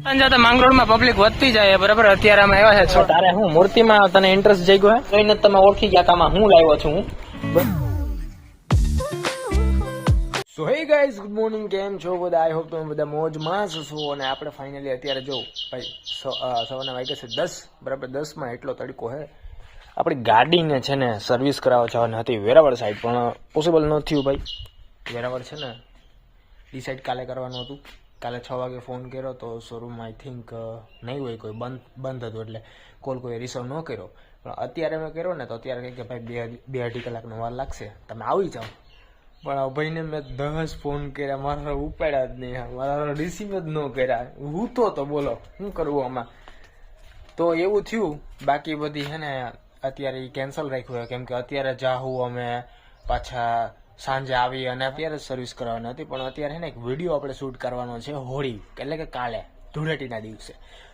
માંગરોળ માં પબ્લિક વધતી જાય બરાબર. અત્યારે અમે આવ્યા છે. તારે હું મૂર્તિમાં તને ઇન્ટરેસ્ટ જગ્યો હે કઈ તમે ઓળખી ગયા કામાં હું લાવ્યો છું હું. સો હે ગાઈઝ, ગુડ મોર્નિંગ, કેમ છો બધા? આઈ હોપ તમે બધા મોજમાં છો. અને આપણે ફાઇનલી અત્યારે જો ભાઈ સવારના વાગ્યા છે 10 બરાબર. 10 માં એટલો તડકો હે. આપણી ગાડીને છે ને સર્વિસ કરાવવા જવાની હતી વેરાવળ સાઈડ, પણ પોસિબલ ન થયું ભાઈ. વેરાવળ છે ને ડિસાઇડ કાલે કરવાનું હતું. કાલે 6 વાગે ફોન કર્યો તો શોરૂમ આઈ થિંક નહીં હોય, કોઈ બંધ હતું એટલે કોલ કોઈ રિસીવ ન કર્યો. પણ અત્યારે મેં કર્યો ને તો અત્યારે કહે કે ભાઈ 2-2.5 કલાકનો વાર લાગશે, તમે આવી જાઓ. પણ ભાઈને મેં 10 ફોન કર્યા, મારા ઉપાડ્યા જ નહીં, મારા રિસીવ જ ન કર્યા. હું તો બોલો શું કરવું આમાં. તો એવું થયું. બાકી બધી છે ને અત્યારે કેન્સલ રાખ્યું, કેમ કે અત્યારે જાહું અમે પાછા સાંજે આવી અને અત્યારે સર્વિસ કરવાની હતી. પણ અત્યારે છે ને એક વિડીયો આપણે શૂટ કરવાનો છે હોળી એટલે કે કાલે ધૂળેટીના દિવસે.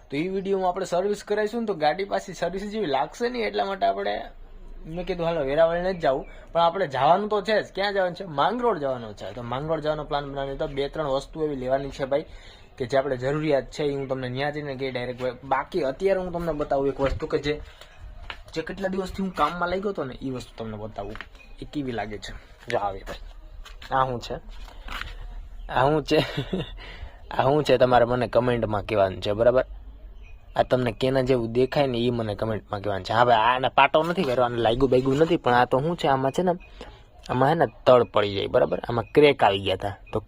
તો એ વિડીયોમાં આપણે સર્વિસ કરાવીશું ને તો ગાડી પાછી સર્વિસ જેવી લાગશે નહીં, એટલા માટે આપણે મેં કીધું હાલો વેરાવળ નથી જવું, પણ આપણે જવાનું તો છે જ. ક્યાં જવાનું છે? માંગરોળ જવાનું છે. તો માંગરોળ જવાનો પ્લાન બનાવ્યો. તો 2-3 વસ્તુ એવી લેવાની છે ભાઈ કે જે આપણે જરૂરિયાત છે એ હું તમને ત્યાં જઈને કહી ડાયરેક્ટ. બાકી અત્યારે હું તમને બતાવું એક વસ્તુ કે જે કેટલા દિવસથી હું કામમાં લાગ્યો હતો ને એ વસ્તુ તમને બતાવું એ કેવી લાગે છે. જો આવે ભાઈ, આ શું છે તમારે મને કમેન્ટમાં કહેવાનું છે બરાબર. આ તમને કેના જેવું દેખાય ને એ મને કમેન્ટમાં કહેવાનું છે. હા ભાઈ, આને પાટો નથી કર્યો, આને લાગ્યું નથી, પણ આ તો શું છે આમાં છે ને, આમાં હે ને તળ પડી જાય બરાબર. આમાં ક્રેક આવી ગયા હતા, તો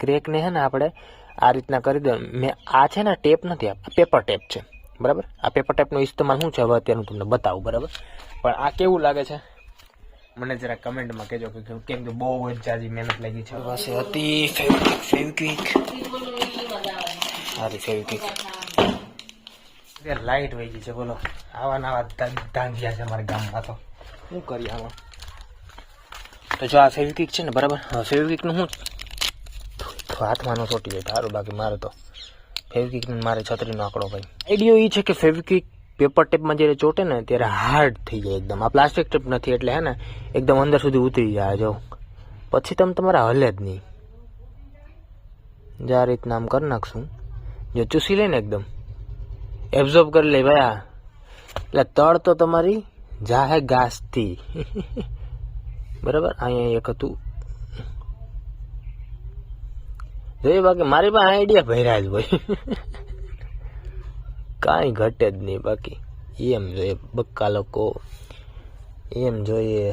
ક્રેકને છે ને આપણે આ રીતના કરી દો. મેં આ છે ને ટેપ નથી, આ પેપર ટેપ છે બરાબર. આ પેપર ટેપનો ઇસ્તેમાલ શું છે હવે અત્યારે હું તમને બતાવું બરાબર. પણ આ કેવું લાગે છે મને જરા કમેન્ટમાં કહેજો, કેમ કે બહુ જ જાજી મહેનત લાગી છે. પાસે હતી ફેવિક્વિક લાઈટ વહી ગઈ છે બોલો. આવા ધાંધિયા છે અમારા ગામમાં, તો શું કરીએ આમાં. તો જો આ ફેવિક્વિક છે ને બરાબર, ફેવિક્વિકનું શું હાથમાં ન ચોટી જાય સારું, બાકી મારે તો ફેવિક્વિક મારે છત્રીનો આંકડો ભાઈ. આઈડિયો એ છે કે ફેવિક્વિક પેપર ટેપમાં જ્યારે ચોટે ને ત્યારે હાર્ડ થઈ જાય એકદમ. આ પ્લાસ્ટિક ટેપ નથી એટલે હે ને એકદમ અંદર સુધી ઉતરી જાય. જો પછી તમે તમારા હલે જ નહીં. જે આ રીતના આમ કરી નાખશું, જો ચૂસી લે ને એકદમ એબ્ઝોર્બ કરી લે ભાઈ. એટલે તળ તો તમારી જાહે ઘાસથી બરાબર. અહીંયા એક હતું જોઈએ. બાકી મારી પાસે આઈડિયા ભર્યા જ હોય કાંઈ ઘટે જ નહીં. બાકી એમ જોઈએ બક્કા લોકો, એમ જોઈએ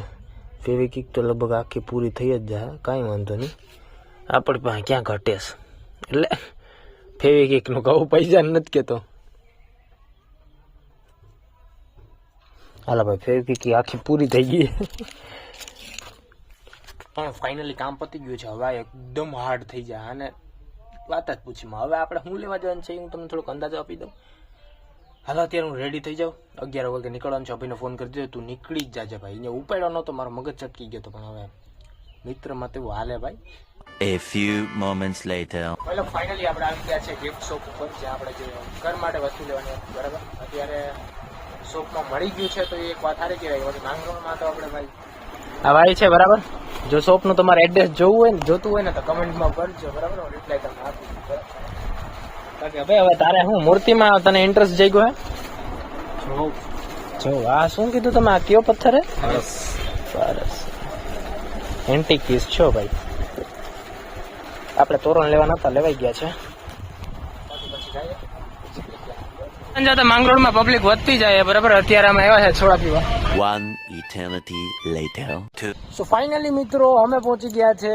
ફેવિક્વિક તો લગભગ આખી પૂરી થઈ જ જાય, કાંઈ વાંધો નહીં. આપણી પાસે ક્યાં ઘટેશ, એટલે ફેવિક્વિકનું કહું પૈસા નથી કહેતો. હાલો ભાઈ, ફેવિક્વિક આખી પૂરી થઈ ગઈ. પણ ફાઇનલી કામ પતી ગયું છે. હવે એકદમ હાર્ડ થઈ જાય અને વાત જ પૂછીમાં. હવે આપણે શું લેવા જવાનું છે હું તમને થોડોક અંદાજો આપી દઉં. હાલો અત્યારે હું રેડી થઈ જાઉં, 11 વાગે નીકળવાનું છે. અભિને ફોન કરી દીધો, તું નીકળી જ જાજે ભાઈ. અહીંયા ઉપાડ્યો નહોતો, મારો મગજ ચટકી ગયો હતો, પણ હવે મિત્રમાં તેવું હાલે ભાઈ. A few moments later. એટલે ફાઇનલી આપણે આવી ગયા છે ગિફ્ટ શોપ ઉપર, જે આપણે જે ઘર માટે વસ્તુ લેવાની હતી બરાબર. અત્યારે શોપમાં મળી ગયું છે, તો એ એક વાત સારી કહેવાય. પછી માંગરોળમાં તો આપણે ભાઈ આ ભાઈ છે બરાબર. જો શોપનું તમારે એડ્રેસ જોતું હોય ને તો કમેન્ટમાં કરજો બરાબર, રિપ્લાય તમને આપીશ. બાકી હવે તારે હું મૂર્તિમાં તને ઇન્ટરેસ્ટ જગ્યો હે? જો આ શું કીધું તમે, આ કયો પથ્થર હે? સરસ એન્ટિક પીસ છો ભાઈ. આપણે તોરણ લેવાના હતા, લેવાઈ ગયા છે. માંગરોળમાં પબ્લિક વધતી જાય બરાબર. અત્યારે અમે આવ્યા છે છોડા પીવા. One eternity later. So finally મિત્રો અમે પહોંચી ગયા છે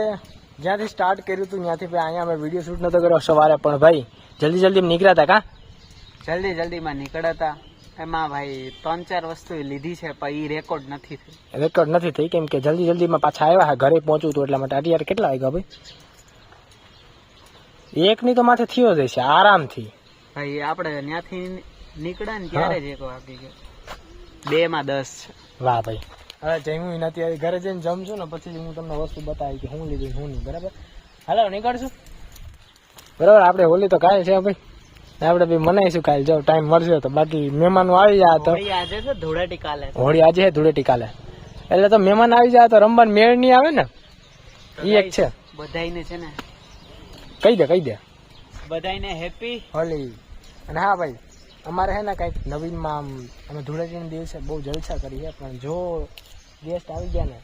જ્યાંથી સ્ટાર્ટ કર્યું હતું ત્યાંથી. ભાઈ અહીંયા અમે વિડીયો શૂટ નતો કર્યો સવારે, પણ ભાઈ જલ્દી નીકળ્યા હતા. જલ્દીમાં નીકળ્યા હતા. એમાં ભાઈ 3-4 વસ્તુ લીધી છે, પણ એ રેકોર્ડ નથી થઈ કેમ કે જલ્દીમાં પાછા આવ્યા. ઘરે પહોંચવું હતું એટલા માટે. અત્યારે કેટલા વાગ્યા ભાઈ? 1 ની તો માથે થયો જ છે આરામથી ભાઈ. આપણે ત્યાંથી નીકળ્યા ને ત્યારે જ 1 વાગી ગયો. 2 માં 10 છે. વાહ ભાઈ. હવે જમ્યું નથી, ઘરે જઈને જમશું ને પછી હું તમને વસ્તુ બતાવી કે હું લીધું હું નહીં બરાબર. હાલો નીકળશું બરાબર. આપણે હોલી તો કાલે છે ભાઈ, આપણે બી મનાઈશું કાલે જો ટાઈમ મળશે તો. બાકી મહેમાનો આવી જાય તો આજે છે ધૂળેટી કાલે. હોળી આજે છે ધૂળેટી કાલે, એટલે તો મહેમાન આવી જાય તો રમવાનું મેળ નહીં આવે ને. એ એક છે બધાઈને છે ને કહી દે બધાને હેપી હોલી. અને હા ભાઈ, અમારે હે ને કંઈક નવીનમાં આમ અમે ધૂળેટીના દિવસે બહુ જલસા કરીએ, પણ જો ગેસ્ટ આવી ગયા ને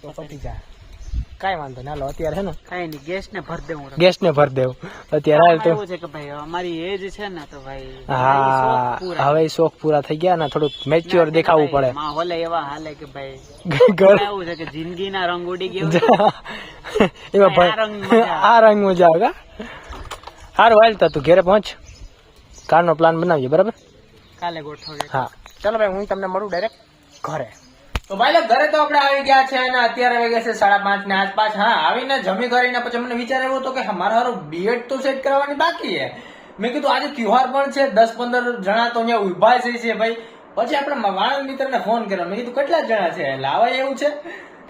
તો પતી જાય. કાંઈ વાંધો નહીં, હાલો અત્યારે હે ને કઈ નહીં, ગેસ ને ભર દેવું. ગેસ્ટને ભર દેવું અત્યારે હાલ તો. એવું છે કે ભાઈ અમારી એજ છે ને તો ભાઈ હા, હવે શોખ પૂરા થઈ ગયા ને થોડુંક મેચ્યોર દેખાવું પડે. માહોલ એવા હાલે કે ભાઈ ઘર એવું છે કે જિંદગીના રંગ ઉડી ગયો. એમાં આ રંગ મજા આ રંગ મજા આવે. સારું હાલ તો તું ઘેરે પહોંચ, કારનો પ્લાન બનાવીએ બરાબર. કાલે ગોઠવીએ. હા ચાલો ભાઈ, હું તમને મળું ડાયરેક્ટ ઘરે. તો ભાઈ લોક ઘરે તો આપણે આવી ગયા છે અને અત્યારે વાગ્યા છે 5:30 ની આસપાસ. હા, આવીને જમી કરીને પછી મને વિચાર એવો હતો કે મારા હારું બીએડ તો સેટ કરવાની બાકી છે. મેં કીધું આજે તહેવાર પણ છે, 10-15 જણા તો અહીંયા ઉભા છે ભાઈ. પછી આપણે વાણંદ મિત્રને ફોન કર્યો, મેં કીધું કેટલા જણા છે, એટલે આવા એવું છે.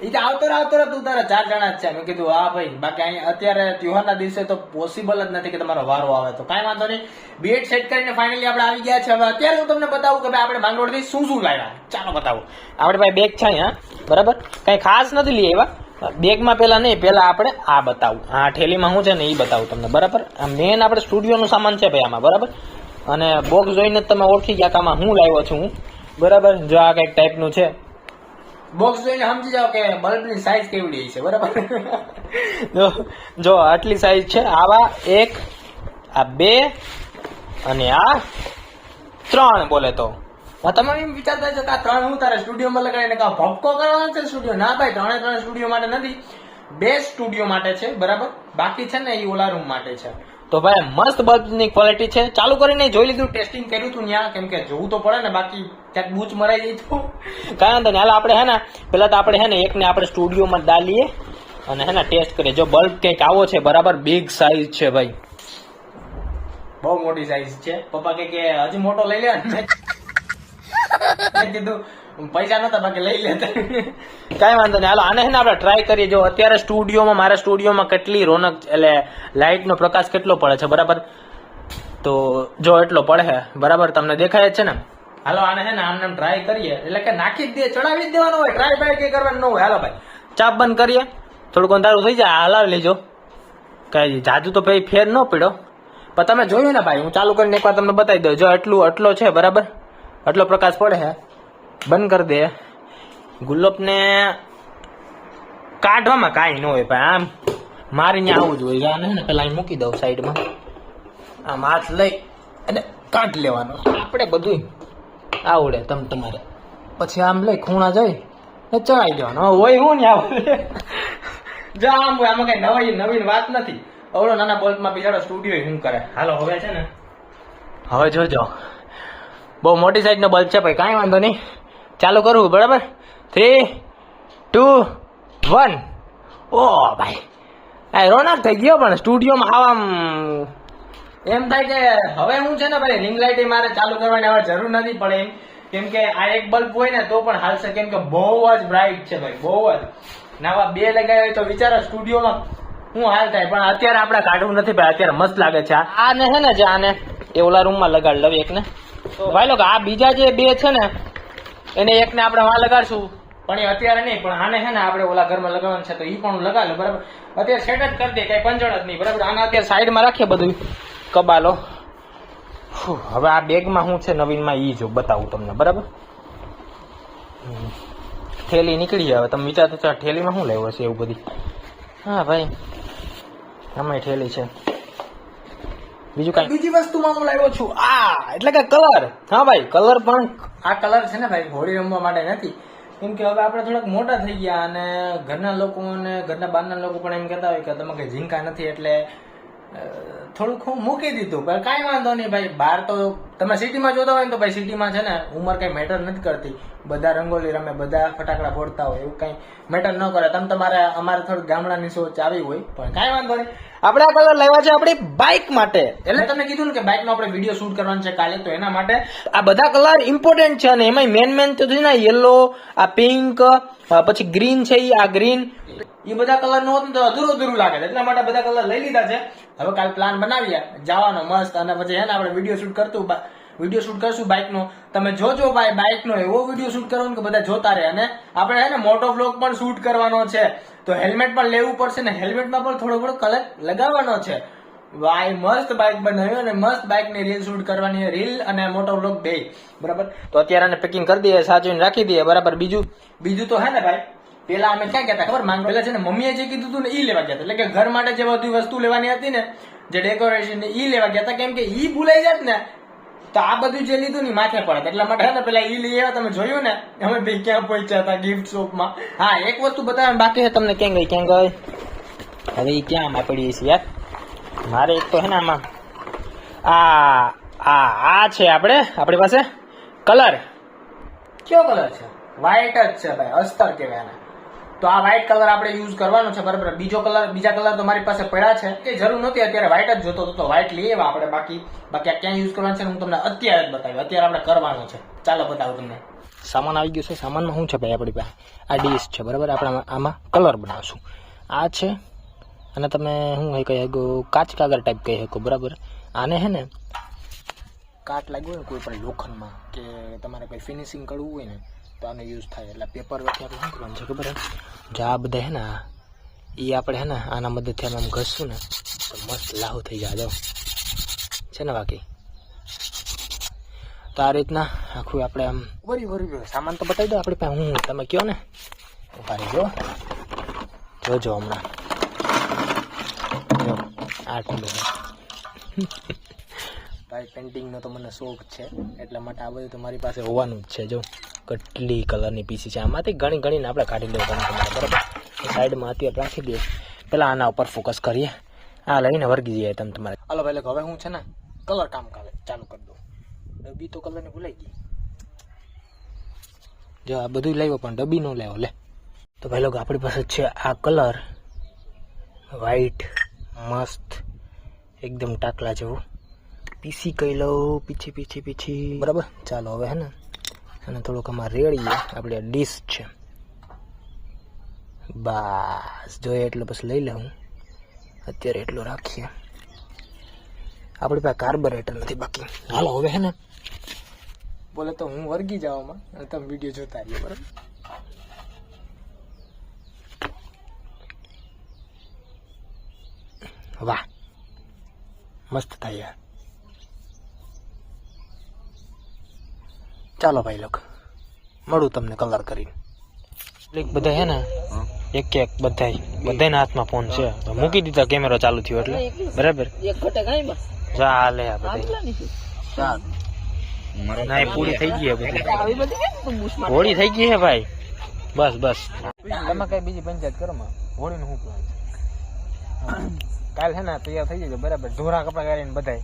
એ તો આવતો રહે તું તારા 4 જણા જ છે. મેં કીધું હા ભાઈ, બાકી અહીંયા અત્યારે તહેવારના દિવસે તો પોસિબલ જ નથી કે તમારો વારો આવે. તો કાંઈ વાંધો નહીં, બીએડ સેટ કરીને ફાઇનલી આપણે આવી ગયા છે. હવે અત્યારે હું તમને બતાવું કે ભાઈ આપણે માંગરોળથી શું શું લાવ્યા. ચાલો બતાવું. આપણે ભાઈ બેગ છે અહીંયા બરાબર, કઈ ખાસ નથી લઈ આવ્યા બેગમાં. પેલા નહીં, પેલા આપણે આ બતાવું, આ ઠેલીમાં શું છે ને એ બતાવું તમને બરાબર. આ મેન આપણે સ્ટુડિયોનું સામાન છે ભાઈ આમાં બરાબર. અને બોક્સ જોઈને જ તમે ઓળખી ગયા કે આમાં હું લાવ્યો છું હું બરાબર. જો આ કઈક ટાઈપનું છે, બોક્સ જોઈને સમજી જાઓ કે બલ્બની સાઈઝ કેવડી છે બરાબર. જો આટલી સાઈઝ છે. આવા 1, આ 2 અને આ 3 બોલે તો. તમે એમ વિચારતા છો કે આ 3 હું તારા સ્ટુડિયોમાં લગાડીને કાં ભપકો કરવાનો છે સ્ટુડિયો? ના ભાઈ, 3 સ્ટુડિયો માટે નથી, 2 સ્ટુડિયો માટે છે બરાબર. બાકી છે ને એ ઓલા રૂમ માટે છે. તો ભાઈ મસ્ત બલ્બની ક્વોલિટી છે. ચાલુ કરીને જોઈ લીધું, ટેસ્ટિંગ કર્યું હતું ત્યાં, કેમ કે જોવું તો પડે ને, બાકી ક્યાંક બૂચ મરાઈ જાય તો કાંઈ વાંધો નહીં. હાલ આપણે હે ને પેલા તો આપણે હે ને એકને આપણે સ્ટુડિયોમાં ડાલીએ અને હે ને ટેસ્ટ કરીએ. જો બલ્બ કંઈક આવો છે બરાબર, બિગ સાઈઝ છે ભાઈ, બહુ મોટી સાઈઝ છે. પપ્પા કે હજી મોટો લઈ લે. મેં કીધું પૈસા નતા બાકી લઈ લેતા. કઈ વાંધો નહીં, હાલો આને હે ને આપણે ટ્રાય કરીએ. જો અત્યારે સ્ટુડિયોમાં, મારા સ્ટુડિયોમાં કેટલી રોનક, એટલે લાઇટ નો પ્રકાશ કેટલો પડે છે બરાબર. તો જો એટલો પડે છે બરાબર, તમને દેખાય જ છે ને. હાલો આને હે ને આમને ટ્રાય કરીએ, એટલે કે નાખી જ દે, ચડાવી જ દેવાનો હોય, ટ્રાય બાય કઈ કરવાનું ન હોય. હાલો ભાઈ ચાપ બંધ કરીએ, થોડુંક અંધારું થઈ જાય, હલાવી લેજો. કઈ જાજુ તો ભાઈ ફેર ન પડ્યો, પણ તમે જોયું ને ભાઈ, હું ચાલુ કરીને એકવાર તમને બતાવી દઉં. જો એટલો છે બરાબર, આટલો પ્રકાશ પડે છે. બંધ કરી દે. ગુલાબને કાઢવામાં કાંઈ ન હોય ભાઈ, આમ મારીને આવું જ હોય. આને ને પેલા અહીં મૂકી દઉં સાઈડમાં, આમ હાથ લઈ અને કાઢ લેવાનો. આપણે બધું આવડે તમારે. પછી આમ લઈ ખૂણા જઈ ચડાવી દેવાનો હોય. હું ને આવું જો આમ હોય, આમાં કઈ નવીન વાત નથી. અવળો નાના બલ્બમાં બિચારો સ્ટુડિયો શું કરે. હાલો હવે છે ને, હવે જોજો બહુ મોટી સાઈઝ નો બલ્બ છે ભાઈ. કાંઈ વાંધો નહીં, ચાલુ કરવું બરાબર. 3, 2, 1. ઓ ભાઈ આ રોનક થઈ ગયો. પણ સ્ટુડિયોમાં આવા એમ થાય કે હવે હું છે ને ભાઈ રિંગ લાઇટ મારે ચાલુ કરવાની હવે જરૂર નથી પડે એમ, કેમ કે આ એક બલ્બ હોય ને તો પણ હાલશે, કેમ કે બહુ જ બ્રાઇટ છે ભાઈ, બહુ જ. નાવા 2 લગાવ્યા હોય તો વિચારો સ્ટુડિયોમાં હું હાલ થાય. પણ અત્યારે આપણે કાઢવું નથી ભાઈ, અત્યારે મસ્ત લાગે છે. આને છે ને જે આને એ ઓલા રૂમમાં લગાડ લવ એકને. તો ભાઈ લોકો આ બીજા જે 2 છે ને એને એકને આપણે વાં લગાડશું, પણ એ અત્યારે નહીં. પણ આને છે ને આપણે ઓલા ઘરમાં લગાવવાનું છે તો એ પણ લગાડે બરાબર. અત્યારે સેટ જ કરી દે, કઈ પંજણ જ નહીં બરાબર. આને અત્યારે સાઈડમાં રાખીએ બધું કબાલો. હવે આ બેગમાં શું છે નવીનમાં એ જો બતાવું તમને બરાબર. થેલી નીકળી આવે, તમે વિચારતો છો થેલીમાં શું લેવું હશે એવું બધી. હા ભાઈ આમાં થેલી છે. બીજું કઈ બીજી વસ્તુમાં હું લાવ્યો છું આ, એટલે કે કલર. હા ભાઈ કલર, પણ આ કલર છે ને ભાઈ હોળી રમવા માટે નથી, કેમ કે હવે આપણે થોડાક મોટા થઈ ગયા અને ઘરના લોકો અને ઘરના બહારના લોકો પણ એમ કહેતા હોય કે તમે કઈ ઝીંકા નથી, એટલે થોડુંક હું મૂકી દીધું. પણ કાંઈ વાંધો નહીં ભાઈ, બહાર તો તમે સિટીમાં જોતા હોય ને તો ભાઈ સિટીમાં છે ને ઉંમર કઈ મેટર નથી કરતી. બધા રંગોલી રમે, બધા ફટાકડા ફોડતા હોય, એવું કઈ મેટર ન કરે. તમે તમારે અમારે થોડી ગામડાની સોચ આવી હોય, પણ કાંઈ વાંધો નહીં. આપણે આ કલર લેવા છે આપણી બાઇક માટે. એટલે તમને કીધું ને કે બાઇક નો આપણે વિડીયો શૂટ કરવાનો છે કાલે, તો એના માટે આ બધા કલર ઇમ્પોર્ટન્ટ છે. અને એમાં મેન તો છે ને યલો, આ પિંક, પછી ગ્રીન છે, આ ગ્રીન, એ બધા કલર નો હોત તો અધૂરું લાગે. એટલા માટે બધા કલર લઈ લીધા છે. હવે કાલ પ્લાન બનાવીએ જવાનો મસ્ત, અને પછી હે ને આપણે વિડીયો શૂટ કરશું બાઇક નો. તમે જોજો ભાઈ, બાઇક નો એવો વિડીયો શૂટ કરવાનો કે બધા જોતા રહે. અને આપણે હે ને મોટો વ્લોગ પણ શૂટ કરવાનો છે, તો હેલ્મેટ પણ લેવું પડશે ને હેલ્મેટમાં પણ થોડો કલર લગાવવાનો છે. ભાઈ મસ્ત બાઇક બનાવ્યું અને મસ્ત બાઇક ની રીલ શૂટ કરવાની, રીલ અને મોટો વ્લોગ બે, બરાબર. તો અત્યારે આને પેકિંગ કરી દઈએ, સાચવીને રાખી દઈએ, બરાબર. બીજું તો હે ને ભાઈ, પેલા અમે ક્યાં ગયા હતા ખબર? માંગ પેલા છે ને મમ્મીએ જે કીધું હતું ને ઈ લેવા ગયા હતા, એટલે કે ઘર માટે જે બધી વસ્તુ લેવાની હતી ને, જે ડેકોરેશન ની, ઈ લેવા ગયા હતા. કેમ કે ઈ ભૂલાઈ જાત ને તો આ બધું જે લીધું ને માથે પડે, એટલા માટે હે ને પેલા ઈ લઈ આવ્યા. તમે જોયું ને અમે બે ક્યાં પહોંચ્યા હતા ગિફ્ટ શોપમાં. હા, એક વસ્તુ બતાવવાની બાકી છે તમને. ક્યાં ગઈ હવે ઈ ક્યાં આમાં પડી છે યાર? મારે એક તો હે ને આમાં આ છે આપણી પાસે કલર. કયો કલર છે? વ્હાઈટ જ છે ભાઈ, અસ્તર કહેવાય એને. તો આ વ્હાઈટ કલર આપણે યુઝ કરવાનો છે, બરાબર. બીજા કલર તો મારી પાસે પડ્યા છે, એ જરૂર નથી, અત્યારે વ્હાઈટ જ જોતો હતો તો વ્હાઈટ લઈ આવ્યા આપણે. બાકી આ ક્યાં યુઝ કરવાનું છે હું તમને અત્યારે જ બતાવ્યું. અત્યારે આપણે કરવાનું છે, ચાલો બતાવું તમને. સામાન આવી ગયો છે. સામાનમાં શું છે ભાઈ આપણી પાસે? આ ડીશ છે, બરાબર. આપણે આમાં કલર બનાવશું. આ છે, અને તમે શું કહી શકો, કાચ કાગળ ટાઈપ કહી શકો, બરાબર. આને હે ને કાટ લાગ્યો ને કોઈ પણ લોખંડમાં, કે તમારે કોઈ ફિનિશિંગ કરવું હોય ને તો આનો યુઝ થાય. એટલે પેપર વચ્ચે આપણે શું કરવાનું છે ખબર હે? જો આ બધા હે ને એ આપણે હે ને આના મદદથી આમ ઘસશું ને તો મસ્ત લાહુ થઈ જાય છે ને. બાકી તો આ રીતના આખું આપણે આમ વરી સામાન તો બતાવી દો આપણી પાસે. હું તમે કહો ને ઉભારી જોજો હમણાં. જો આટલું ભાઈ, પેન્ટિંગનો તો મને શોખ છે, એટલા માટે આ બધું તો મારી પાસે હોવાનું જ છે. જો કેટલી કલરની પીસી છે, આમાંથી ઘણીને આપણે કાઢી લેવું તમારે, બરાબર. સાઈડમાં અત્યારે રાખી દઈએ, પેલા આના ઉપર ફોકસ કરીએ. આ લઈને વર્ગી જઈએ તમે તમારે. હાલો ભાઈ, હવે હું છે ને કલર કામ ચાલુ કરી દઉં. ડબ્બી તો કલરની ભૂલાઈ ગઈ. જો આ બધું લાવ્યો પણ ડબ્બી નો લાવ્યો. લે તો ભાઈ લોકો આપણી પાસે છે આ કલર વ્હાઈટ, મસ્ત એકદમ ટાકલા જેવું. પીસી કહી લઉં, પીછી, બરાબર. ચાલો હવે હે ને અને થોડુંક આમાં રેડીએ. આપણે ડીશ છે, બસ જોઈએ એટલું પછી લઈ લઉં. અત્યારે એટલું રાખીએ. આપણી પાસે કાર્બોરેટર નથી બાકી. હાલો હવે હે ને બોલે તો હું વર્ગી જાવામાં અને તમે વિડીયો જોતા રહીએ, બરાબર. વાહ, મસ્ત થાય યાર. ચાલો ભાઈ લોક, મળું તમને કલર કરીને. બધા હે ને એક બધાના હાથમાં ફોન છે, તો મૂકી દીધા કેમેરો ચાલુ થયો એટલે, બરાબર. ચાલે આ બધા ના પૂરી થઈ ગઈ બધી, હોળી થઈ ગઈ હે ભાઈ. બસ તમે કઈ બીજી પંચાયત કરો માં. હોળીનું શું પ્લાન છે? કાલ હે ને તૈયાર થઈ જજો, બરાબર. ધોરા કપડા કાઢીને બધાય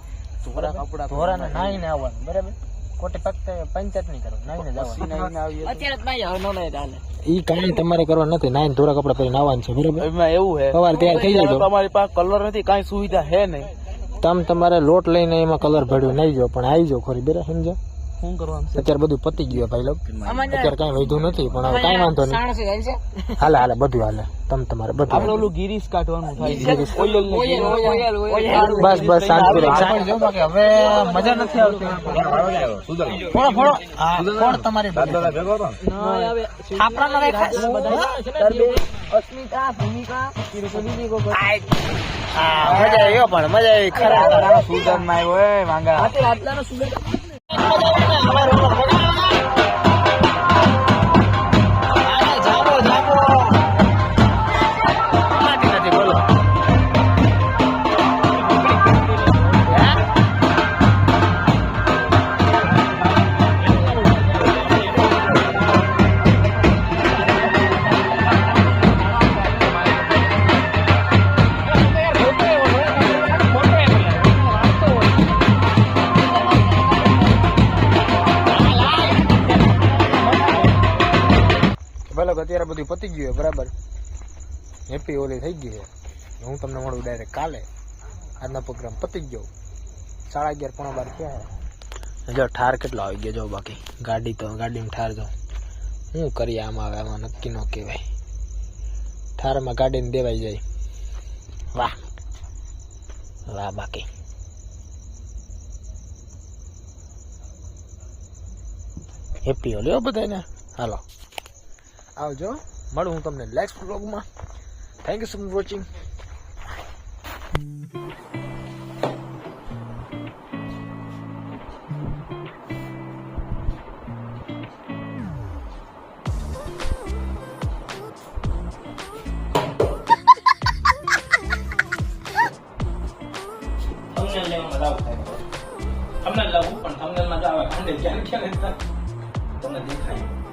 ધોરાને નાઈને આવવાનું, બરાબર. ખોટી ફક્ત પંચાયત નહીં કરો, નાઈને જવાનું. ઈ કાંઈ તમારે કરવા નથી, નાઈને ધોરા કપડા પહેરીને આવવાનું છે, બરાબર. એવું હે સવારે તૈયાર થઈ જાય. તમારી પાસે કલર નથી, કાંઈ સુવિધા હે નહીં. તમે તમારે લોટ લઈને એમાં કલર ભર્યું નહીં જો, પણ આવી જાવ ખરી, બરાબર. સમજો શું કરવાનું છે? અત્યારે બધું પતી ગયું ભાઈ લોક, અત્યારે કઈ વધ્યું નથી, પણ હવે કઈ વાંધો નહીં. હાલે બધું હાલે. તમે તમારે બધું આપણે ઓલું ગીરીસ કાઢવાનું થાય, બસ શાંતિ રહે. હવે મજા નથી આવતી. ફોડો તમારી મજા આવી ખરા. સુગર માં આવ્યો માંગા. અત્યારે બધું પતી ગયું બરાબર. હેપી હોલી થઈ ગઈ છે. હું તમને મળું ડાયરેક્ટ કાલે. આજનો પ્રોગ્રામ પતી ગયો. 11:30 પોણા 12 થયા. જો ઠાર કેટલો આવી ગયો જો. બાકી ગાડીમાં ઠાર જો શું કરીએ આમાં નક્કી ન કહેવાય. ઠારમાં ગાડીને દેવાઈ જાય. વાહ બાકી હેપી હોલી હો બધાને. હાલો આવજો, મળું હું તમને નેક્સ્ટ વ્લોગમાં. Thank you so much watching. Thumbnail લેવામાં લાવું થાય થંબનેલ લાવું પણ થંબનેલમાં તો આવે થંબનેલ ક્યાં ક્યાં લેતા તમને દેખાય